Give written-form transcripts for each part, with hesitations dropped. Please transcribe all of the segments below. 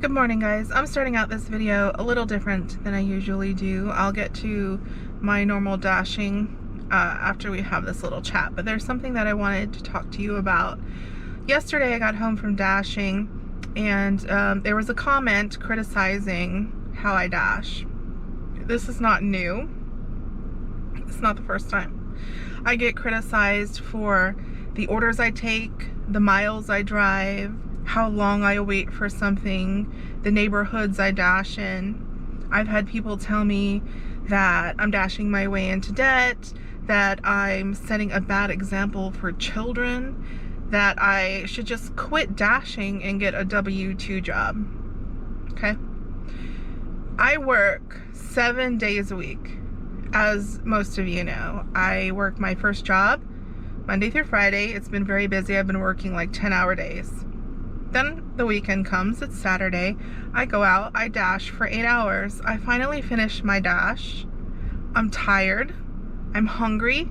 Good morning, guys. I'm starting out this video a little different than I usually do. I'll get to my normal dashing after we have this little chat, but there's something that I wanted to talk to you about. Yesterday I got home from dashing and there was a comment criticizing how I dash. This is not new. It's not the first time. I get criticized for the orders I take, the miles I drive, how long I wait for something, the neighborhoods I dash in. I've had people tell me that I'm dashing my way into debt, that I'm setting a bad example for children, that I should just quit dashing and get a W-2 job. Okay? I work 7 days a week, as most of you know. I work my first job Monday through Friday. It's been very busy. I've been working like 10-hour days. Then the weekend comes, it's Saturday. I go out, I dash for 8 hours. I finally finish my dash. I'm tired, I'm hungry.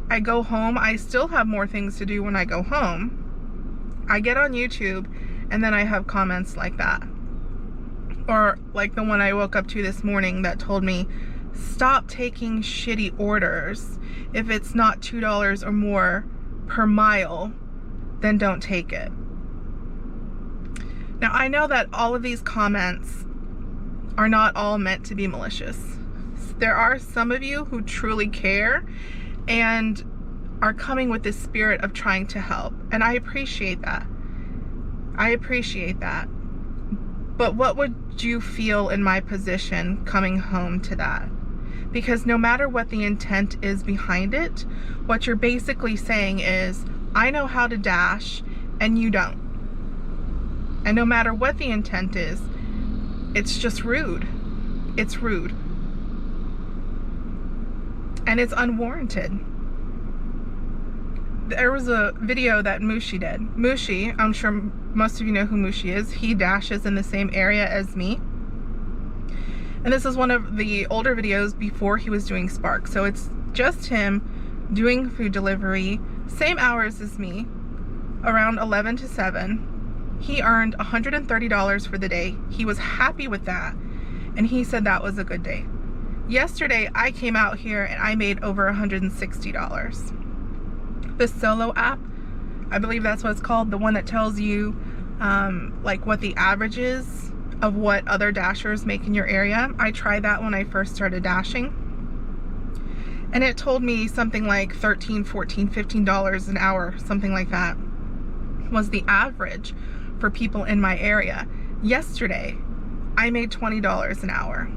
I go home, I still have more things to do when I go home. I get on YouTube and then I have comments like that. Or like the one I woke up to this morning that told me, stop taking shitty orders. If it's not $2 or more per mile, then don't take it. Now, I know that all of these comments are not all meant to be malicious. There are some of you who truly care and are coming with this spirit of trying to help, and I appreciate that. I appreciate that. But what would you feel in my position coming home to that? Because no matter what the intent is behind it, what you're basically saying is, I know how to dash and you don't. And no matter what the intent is, it's just rude. It's rude. And it's unwarranted. There was a video that Mushi did. Mushi, I'm sure most of you know who Mushi is. He dashes in the same area as me. And this is one of the older videos before he was doing Spark. So it's just him doing food delivery, same hours as me, around 11 to 7. He earned $130 for the day. He was happy with that, and he said that was a good day. Yesterday, I came out here and I made over $160. The Solo app, I believe that's what it's called, the one that tells you like what the average is of what other dashers make in your area. I tried that when I first started dashing, and it told me something like $13, $14, $15 an hour, something like that was the average for people in my area. Yesterday, I made $20 an hour.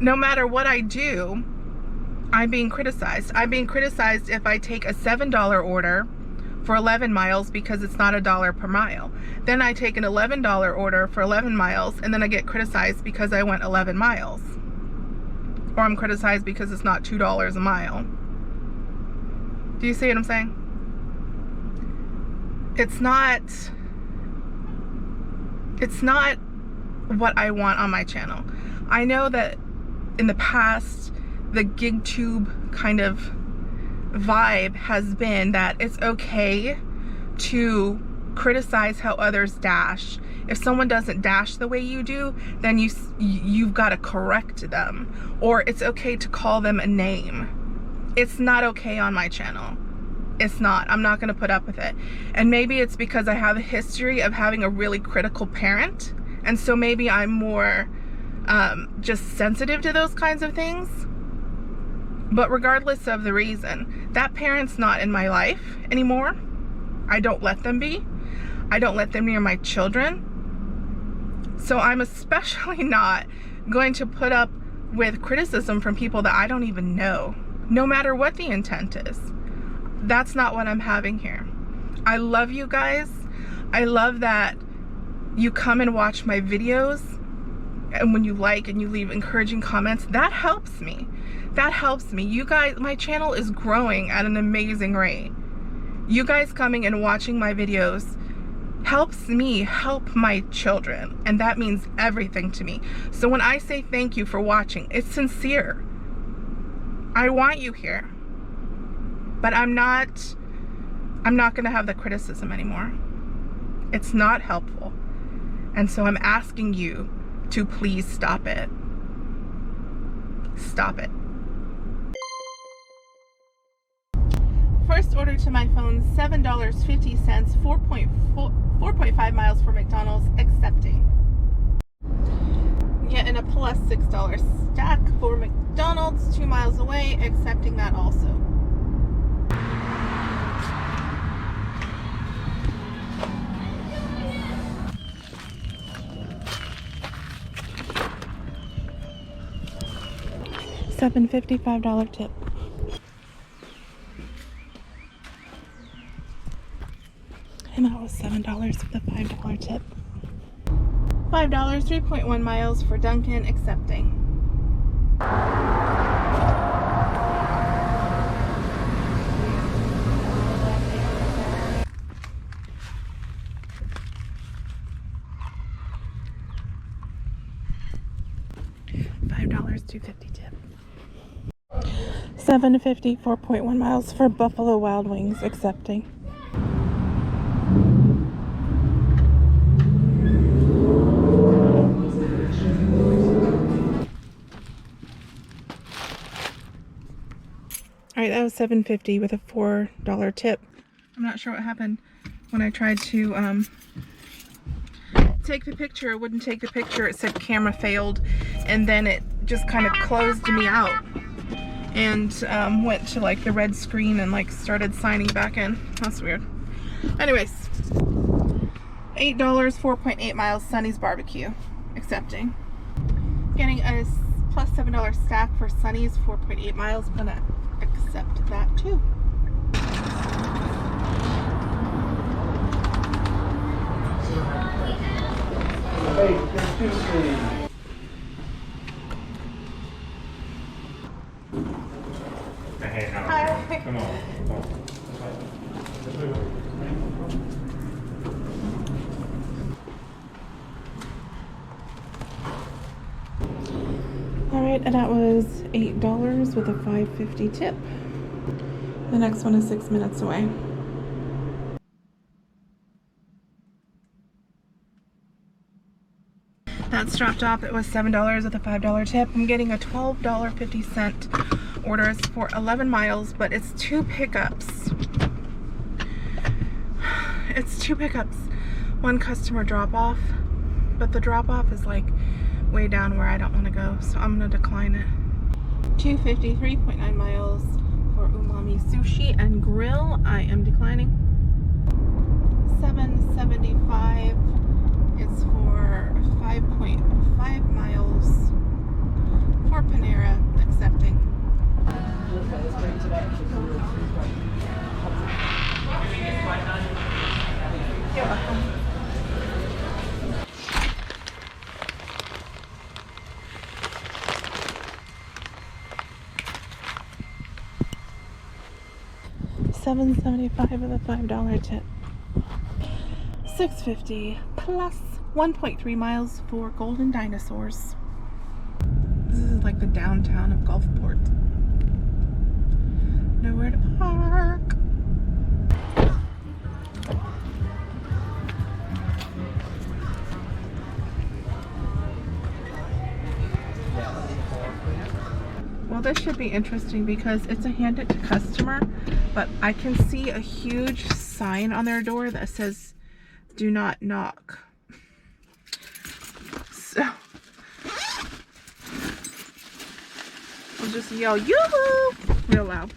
No matter what I do, I'm being criticized. I'm being criticized if I take a $7 order for 11 miles because it's not $1 per mile. Then I take an $11 order for 11 miles and then I get criticized because I went 11 miles. Or I'm criticized because it's not $2 a mile. Do you see what I'm saying? It's not what I want on my channel. I know that in the past, the gig tube kind of vibe has been that it's okay to criticize how others dash. If someone doesn't dash the way you do, then you've got to correct them, or it's okay to call them a name. It's not okay on my channel. It's not. I'm not going to put up with it. And maybe it's because I have a history of having a really critical parent, and so maybe I'm more just sensitive to those kinds of things. But regardless of the reason, that parent's not in my life anymore. I don't let them be. I don't let them near my children. So I'm especially not going to put up with criticism from people that I don't even know, no matter what the intent is. That's not what I'm having here. I love you guys. I love that you come and watch my videos, and when you like and you leave encouraging comments, that helps me. That helps me. You guys, my channel is growing at an amazing rate. You guys coming and watching my videos helps me help my children, and that means everything to me. So when I say thank you for watching, it's sincere. I want you here. But I'm not I'm not going to have the criticism anymore. It's not helpful. And so I'm asking you to please stop it. Stop it. First order to my phone, $7.50, 4.5 miles for McDonald's, accepting. Getting a plus $6 stack for McDonald's, 2 miles away, accepting that also. $7.50, $5 tip. And that was $7 with a $5 tip. $5, 3.1 miles for Dunkin', accepting. $5, $2.50 tip. $7.50, 4.1 miles for Buffalo Wild Wings, accepting. Alright, that was $7.50 with a $4 tip. I'm not sure what happened when I tried to take the picture. It wouldn't take the picture. It said camera failed, and then it just kind of closed me out and went to like the red screen and like started signing back in. That's weird. Anyways, $8, 4.8 miles, Sonny's Barbecue, accepting. Getting a plus $7 stack for Sonny's, 4.8 miles, gonna accept that too. Hey, there's two, please. Hey, now. Hi. Come on. Alright, and that was $8 with a $5.50 tip. The next one is 6 minutes away. That's dropped off. It was $7 with a $5 tip. I'm getting a $12.50 orders for 11 miles, but it's 2 pickups. It's 2 pickups. 1 customer drop off, but the drop off is like way down where I don't want to go, so I'm gonna decline it. $2.50, 3.9 miles for Umami Sushi and Grill. I am declining. $7.75 is for 5.5 miles for Panera, accepting. You're welcome. $7.75 with a $5 tip. $6.50 plus 1.3 miles for Golden Dinosaurs. This is like the downtown of Gulfport. Nowhere to park. Well, this should be interesting because it's a hand it to customer, but I can see a huge sign on their door that says do not knock. So I'll just yell yoo-hoo real loud.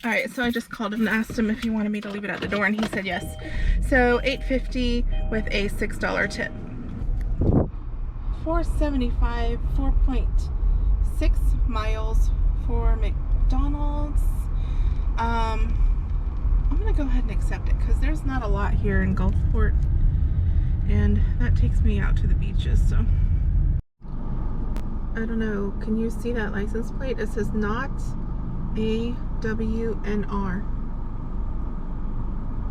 Alright, so I just called him and asked him if he wanted me to leave it at the door, and he said yes. So $8.50 with a $6 tip. $4.75, 4.6 miles for McDonald's. I'm gonna go ahead and accept it because there's not a lot here in Gulfport, and that takes me out to the beaches. So I don't know, can you see that license plate? It says not AWNR.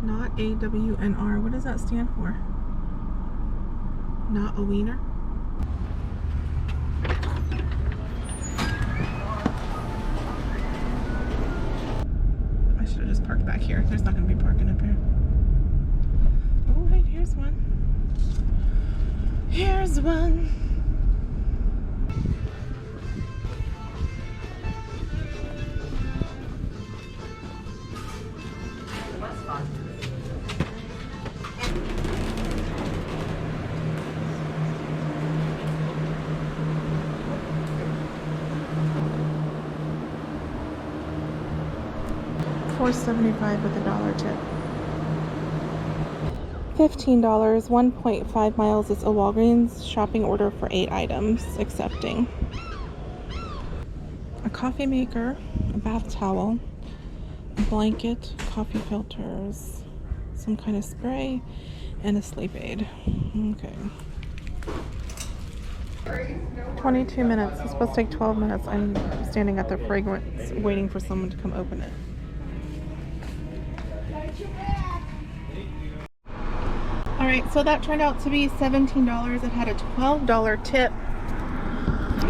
Not AWNR. What does that stand for? Not a wiener? I should have just parked back here. There's not going to be parking up here. Oh, wait, here's one. Here's one. $4.75 with a $1 tip. $15, 1.5 miles is a Walgreens shopping order for 8 items, accepting. A coffee maker, a bath towel, a blanket, coffee filters, some kind of spray, and a sleep aid. Okay. 22 minutes. It's supposed to take 12 minutes. I'm standing at the fragrance waiting for someone to come open it. Alright, so that turned out to be $17. It had a $12 tip.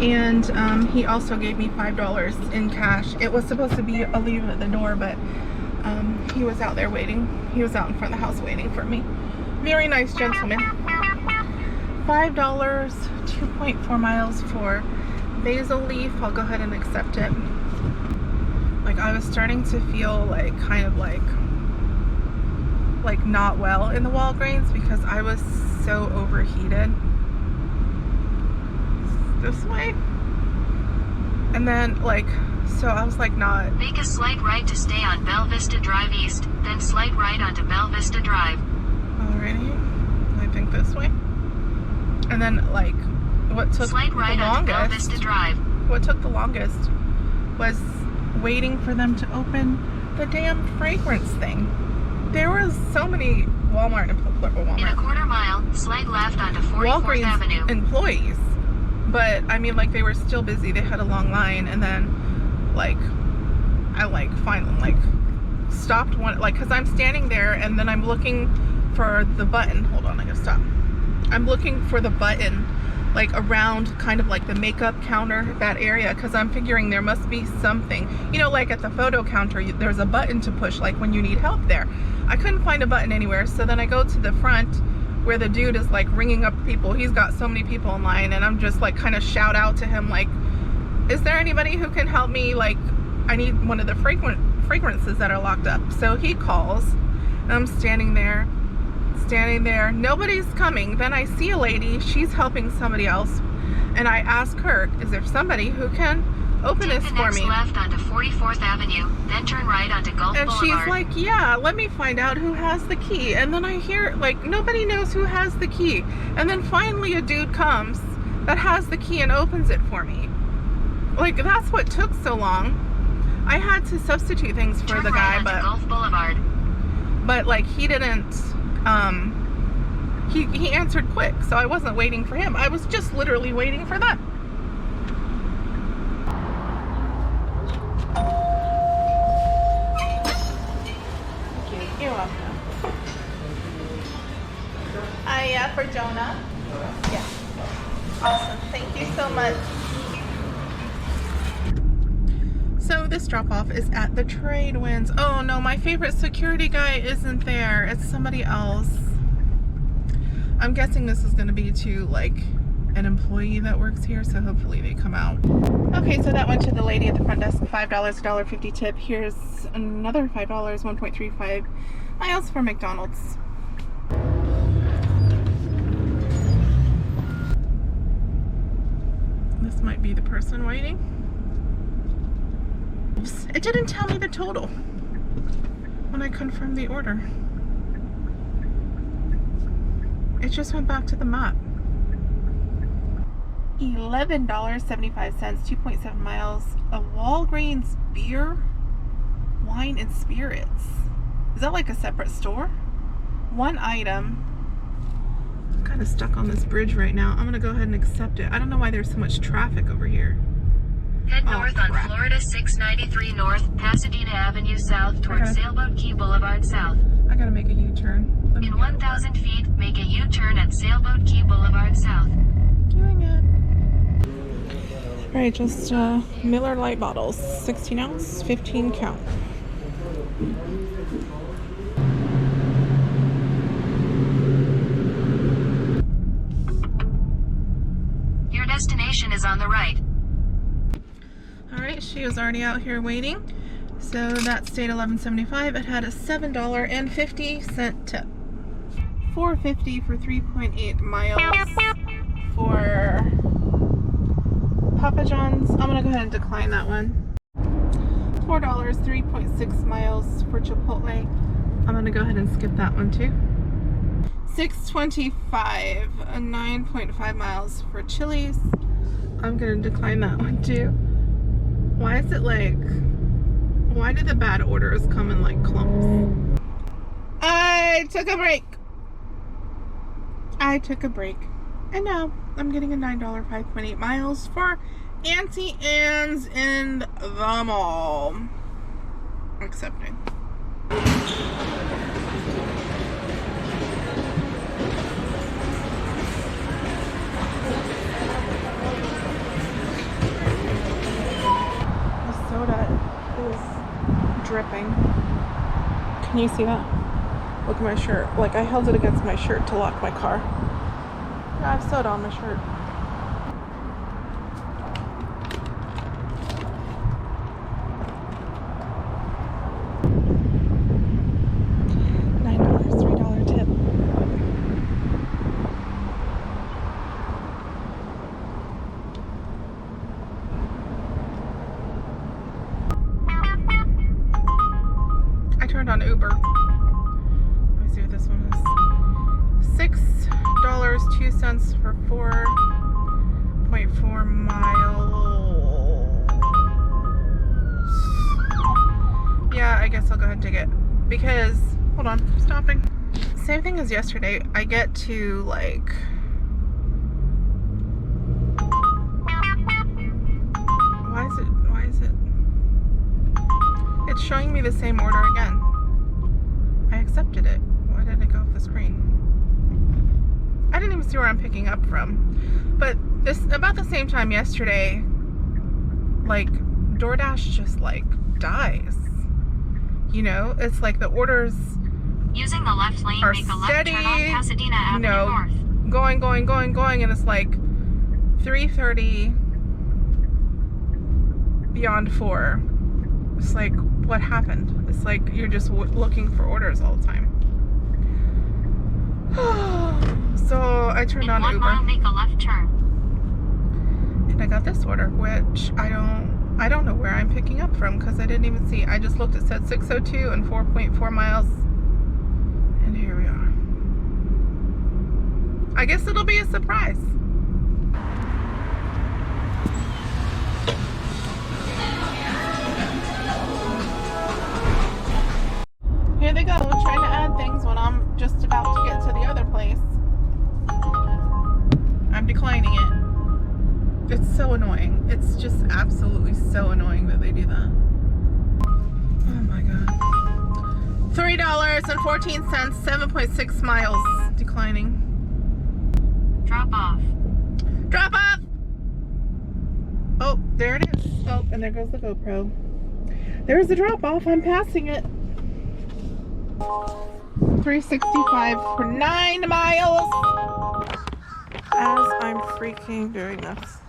And he also gave me $5 in cash. It was supposed to be a leave at the door, but he was out there waiting. He was out in front of the house waiting for me. Very nice gentleman. $5, 2.4 miles for basil leaf. I'll go ahead and accept it. Like, I was starting to feel like kind of like not well in the Walgreens because I was so overheated. This way. And then so I was like not. Make a slight right to stay on Bella Vista Drive East, then slight right onto Bella Vista Drive. Alrighty. I think this way. And then what took slight right the onto Bella longest. Vista Drive. What took the longest was waiting for them to open the damn fragrance thing. There were so many Walmart. In a quarter mile, slight left onto 44th Walgreens Avenue. employees. But I mean, they were still busy. They had a long line, and then I finally stopped one, because I'm standing there, and then I'm looking for the button. Hold on, I gotta stop. I'm looking for the button around kind of the makeup counter, that area, because I'm figuring there must be something, at the photo counter there's a button to push when you need help there. I couldn't find a button anywhere, so then I go to the front where the dude is ringing up people. He's got so many people in line, and I'm just kind of shout out to him is there anybody who can help me? I need one of the fragrances that are locked up. So he calls, and I'm standing there, nobody's coming. Then I see a lady, she's helping somebody else, and I ask her, is there somebody who can open this for me? Take the next left onto 44th Avenue, then turn right onto Gulf and Boulevard. she's like, yeah, let me find out who has the key. And then I hear nobody knows who has the key. And then finally a dude comes that has the key and opens it for me. That's what took so long. I had to substitute things for turn the right guy, onto Gulf Boulevard. but he didn't he answered quick, so I wasn't waiting for him. I was just literally waiting for them. You're welcome. For Jonah? Yeah. Awesome. Thank you so much. So this drop-off is at the Trade Winds. Oh no, my favorite security guy isn't there. It's somebody else. I'm guessing this is going to be to an employee that works here, so hopefully they come out. Okay, so that went to the lady at the front desk, $5, $1.50 tip. Here's another $5, 1.35 miles for McDonald's. This might be the person waiting. Oops, it didn't tell me the total when I confirmed the order. It just went back to the map. $11.75, 2.7 miles. A Walgreens beer, wine, and spirits. Is that a separate store? One item. I'm kind of stuck on this bridge right now. I'm gonna go ahead and accept it. I don't know why there's so much traffic over here. Head north on Florida 693 North, Pasadena Avenue South towards Sailboat Key Boulevard South. I gotta make a U-turn. In 1,000 feet, make a U-turn at Sailboat Key Boulevard South. Doing it. Alright, just Miller Lite bottles. 16 ounce, 15 count. Your destination is on the right. Alright, she was already out here waiting. So that stayed $11.75. It had a $7.50 tip. $4.50 for 3.8 miles for Papa John's. I'm gonna go ahead and decline that one. $4, 3.6 miles for Chipotle. I'm gonna go ahead and skip that one too. $6.25, 9.5 miles for Chili's. I'm gonna decline that one too. Why is it like, why do the bad orders come in like clumps? I took a break. And now I'm getting a $9, 5.8 miles for Auntie Anne's in the mall. Accepting. The soda is dripping. Can you see that? Look at my shirt. Like, I held it against my shirt to lock my car. I have soda on my shirt. $9, $3 tip. I turned on Uber. Let me see what this one is. $6.02 for 4.4 miles. Yeah, I guess I'll go ahead and take it. Because, hold on, stopping. Same thing as yesterday. I get to like, why is it? It's showing me the same order again. I accepted it. Why did it go off the screen? I didn't even see where I'm picking up from. But this, about the same time yesterday, like, DoorDash just like dies. You know, it's like the orders Using the left lane, are make a left steady, turn on Pasadena Avenue North. going, and it's like 3:30 beyond 4. It's like, what happened? It's like you're just looking for orders all the time. So I turned on In 1 Uber. mile, make a left turn. And I got this order, which I don't know where I'm picking up from because I didn't even see. I just looked, it said 602 and 4.4 miles. And here we are. I guess it'll be a surprise. Here they go, trying to add things when I'm just about to get to the other place. I'm declining it. It's so annoying. It's just absolutely so annoying that they do that. Oh my god. $3.14, 7.6 miles. Declining. Drop off. Drop off! Oh, there it is. Oh, and there goes the GoPro. There's the drop off. I'm passing it. $3.65 for 9 miles. As I'm freaking doing this.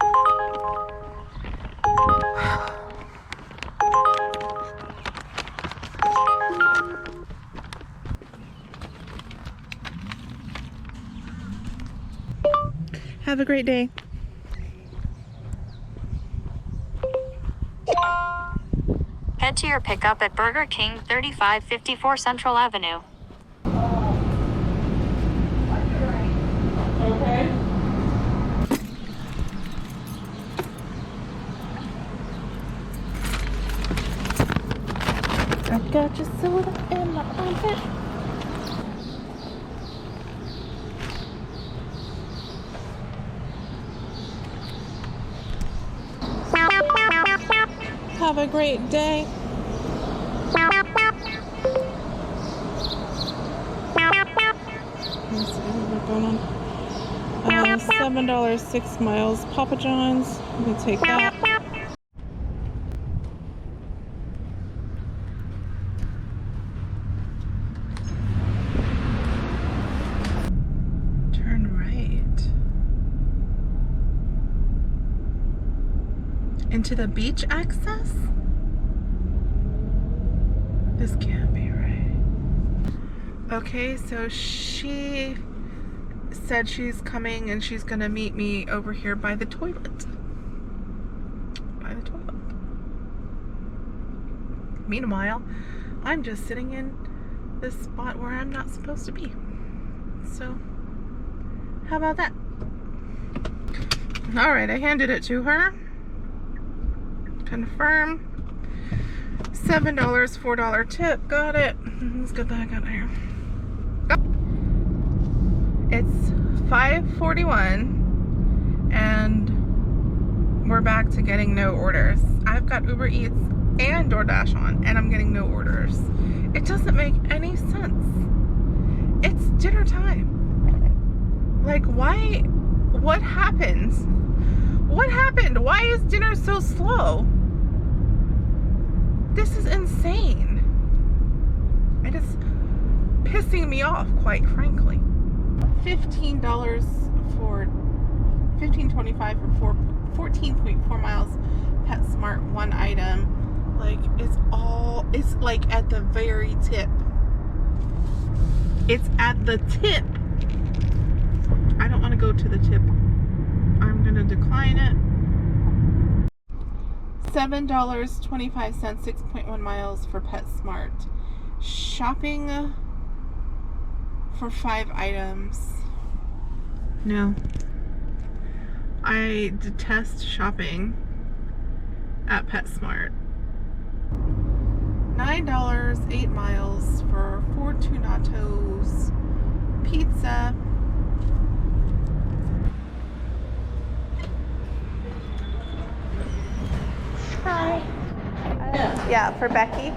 Have a great day. Head to your pickup at Burger King, 3554 Central Avenue. Okay. I've got your soda in my armpit. Have a great day. Let's see what's going on. $7, 6 miles. Papa John's. I'm gonna take that. into the beach access? This can't be right. Okay, so she said she's coming and she's gonna meet me over here by the toilet. By the toilet. Meanwhile, I'm just sitting in this spot where I'm not supposed to be. So, how about that? Alright, I handed it to her. Confirm. $7, $4 tip. Got it. Let's get the heck out of here. It's 5:41 and we're back to getting no orders. I've got Uber Eats and DoorDash on and I'm getting no orders. It doesn't make any sense. It's dinner time. Like, why? What happened? What happened? Why is dinner so slow? This is insane. And it's pissing me off, quite frankly. $15 for $15.25 for 14.4 miles. PetSmart, one item. Like, it's like at the very tip. It's at the tip. I don't want to go to the tip. I'm gonna decline it. $7.25, 6.1 miles for PetSmart. Shopping for 5 items. No. I detest shopping at PetSmart. $9, 8 miles for 4 Tunatos pizza. Hi. Yeah, for Becky.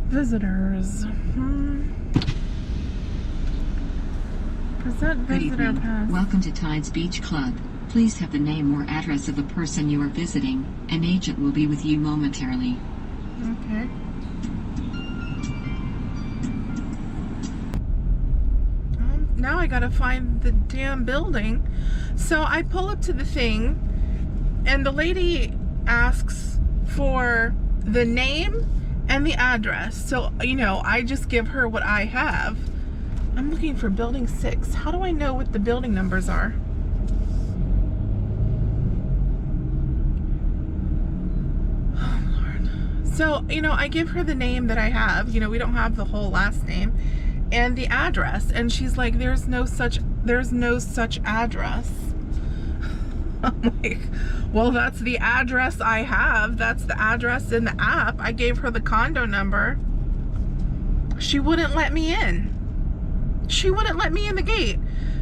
Visitors. Present Good visitor evening. pass. Welcome to Tides Beach Club. Please have the name or address of the person you are visiting. An agent will be with you momentarily. Okay. Now I gotta find the damn building. So I pull up to the thing and the lady asks for the name and the address. So, you know, I just give her what I have. I'm looking for building 6. How do I know what the building numbers are? Oh, Lord. So, you know, I give her the name that I have. You know, we don't have the whole last name. And the address. And she's like, there's no such address. I'm like, well, that's the address I have. That's the address in the app. I gave her the condo number. She wouldn't let me in. She wouldn't let me in the gate.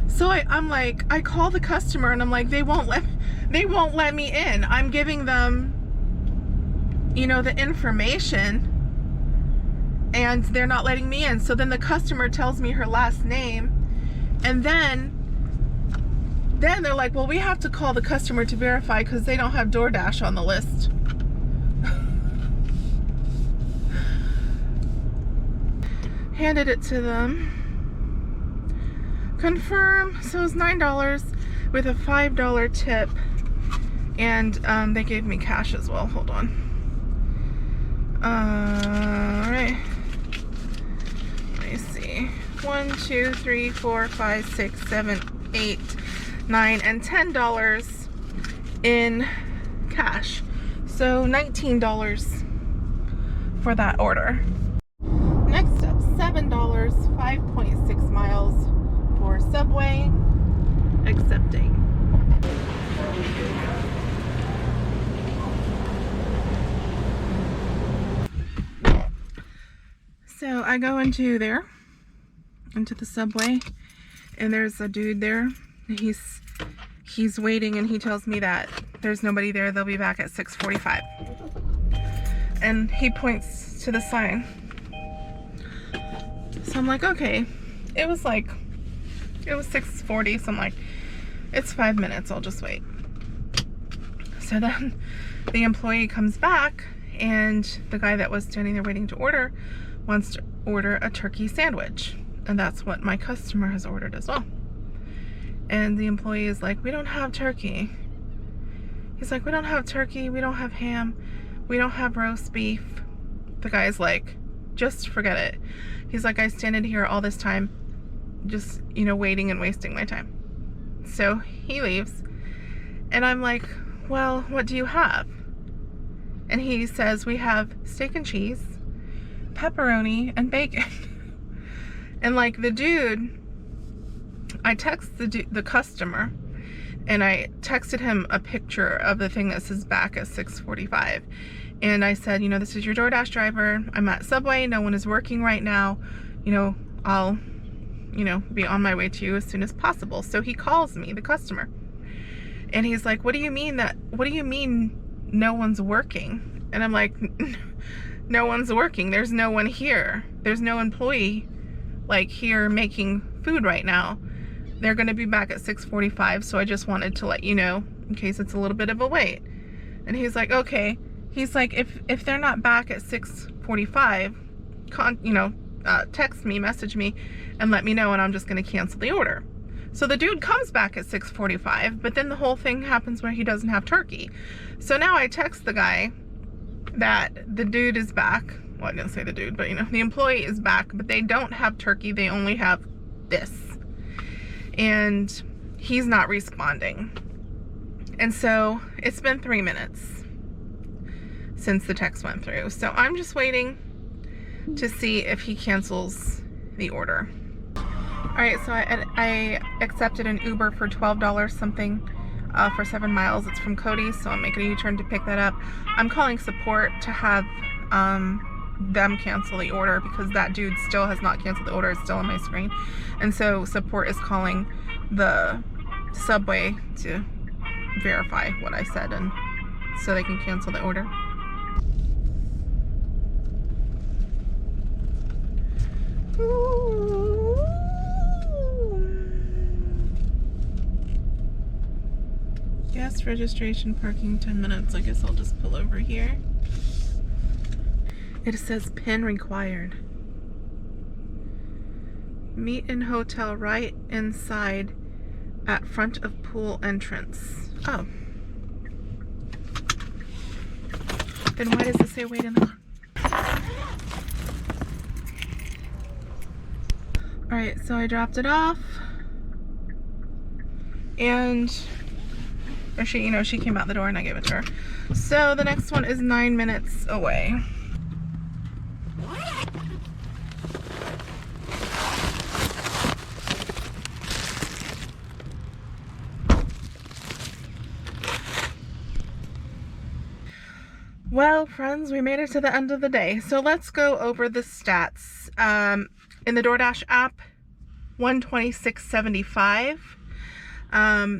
So I'm like, I call the customer and I'm like, they won't let me in. I'm giving them, you know, the information and they're not letting me in. So then the customer tells me her last name and then they're like, well, we have to call the customer to verify because they don't have DoorDash on the list. Handed it to them. Confirm. So it's $9 with a $5 tip. And they gave me cash as well. Hold on. Alright. Let me see. 1, 2, 3, 4, 5, 6, 7, 8, 9, and $10 in cash. So $19 for that order. Next up, $7, 5.6 miles for Subway. Accepting. So I go into the Subway, and there's a dude there. He's waiting, and he tells me that there's nobody there. They'll be back at 6:45. And he points to the sign. So I'm like, okay. It was 6:40, so I'm like, it's 5 minutes, I'll just wait. So then the employee comes back, and the guy that was standing there waiting to order wants to order a turkey sandwich. And that's what my customer has ordered as well. And the employee is like, we don't have turkey. He's like, we don't have turkey, we don't have ham, we don't have roast beef. The guy's like, just forget it. He's like, I stand here all this time, just, you know, waiting and wasting my time. So he leaves, and I'm like, well, what do you have? And he says, we have steak and cheese, pepperoni, and bacon. And like the dude, I text the customer, and I texted him a picture of the thing that says back at 6:45. And I said, you know, this is your DoorDash driver. I'm at Subway. No one is working right now. You know, I'll, you know, be on my way to you as soon as possible. So he calls me, the customer. And he's like, what do you mean no one's working? And I'm like, no one's working. There's no one here. There's no employee like here making food right now. They're going to be back at 6:45. So I just wanted to let you know in case it's a little bit of a wait. And he's like, okay. He's like, if they're not back at 6:45, text me, message me, and let me know, and I'm just going to cancel the order. So the dude comes back at 6:45, but then the whole thing happens where he doesn't have turkey. So now I text the guy that the dude is back. Well, I didn't say the dude, but you know, the employee is back, but they don't have turkey. They only have this. And he's not responding. And so it's been 3 minutes since the text went through. So I'm just waiting to see if he cancels the order. All right, so I accepted an Uber for $12 something for 7 miles. It's from Cody, so I'm making a U-turn to pick that up. I'm calling support to have them cancel the order because that dude still has not canceled the order. It's still on my screen. And so support is calling the Subway to verify what I said and so they can cancel the order. Gas registration, parking 10 minutes. I guess I'll just pull over here. It says PIN required. Meet in hotel right inside at front of pool entrance. Oh. Then why does it say wait in the car? Alright, so I dropped it off. And she came out the door and I gave it to her. So the next one is 9 minutes away. Well, friends, we made it to the end of the day. So let's go over the stats. In the DoorDash app, $126.75.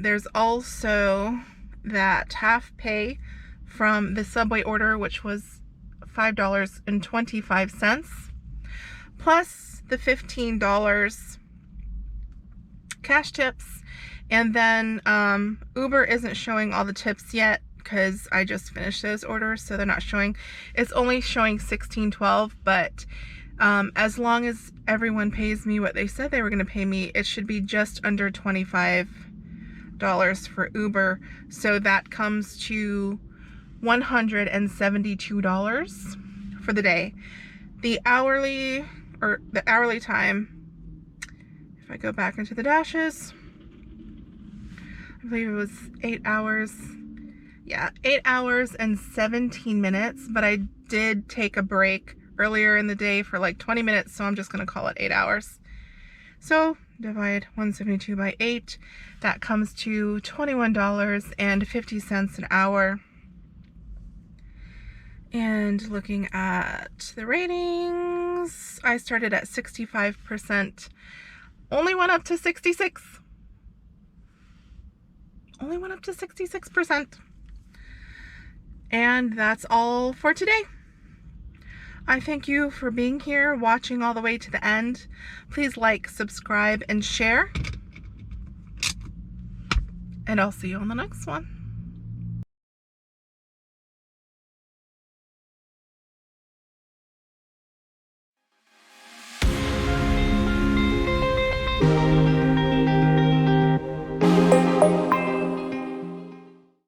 There's also that half pay from the Subway order, which was $5.25, plus the $15 cash tips. And then Uber isn't showing all the tips yet because I just finished those orders, so they're not showing. It's only showing $16.12, but as long as everyone pays me what they said they were going to pay me, it should be just under $25 for Uber. So that comes to $172 for the day. The hourly time, if I go back into the dashes, I believe it was 8 hours. Yeah, 8 hours and 17 minutes, but I did take a break earlier in the day for like 20 minutes, so I'm just going to call it 8 hours. So divide 172 by 8, that comes to $21.50 an hour. And looking at the ratings, I started at 65%, only went up to 66. Only went up to 66%. And that's all for today. I thank you for being here, watching all the way to the end. Please like, subscribe, and share. And I'll see you on the next one.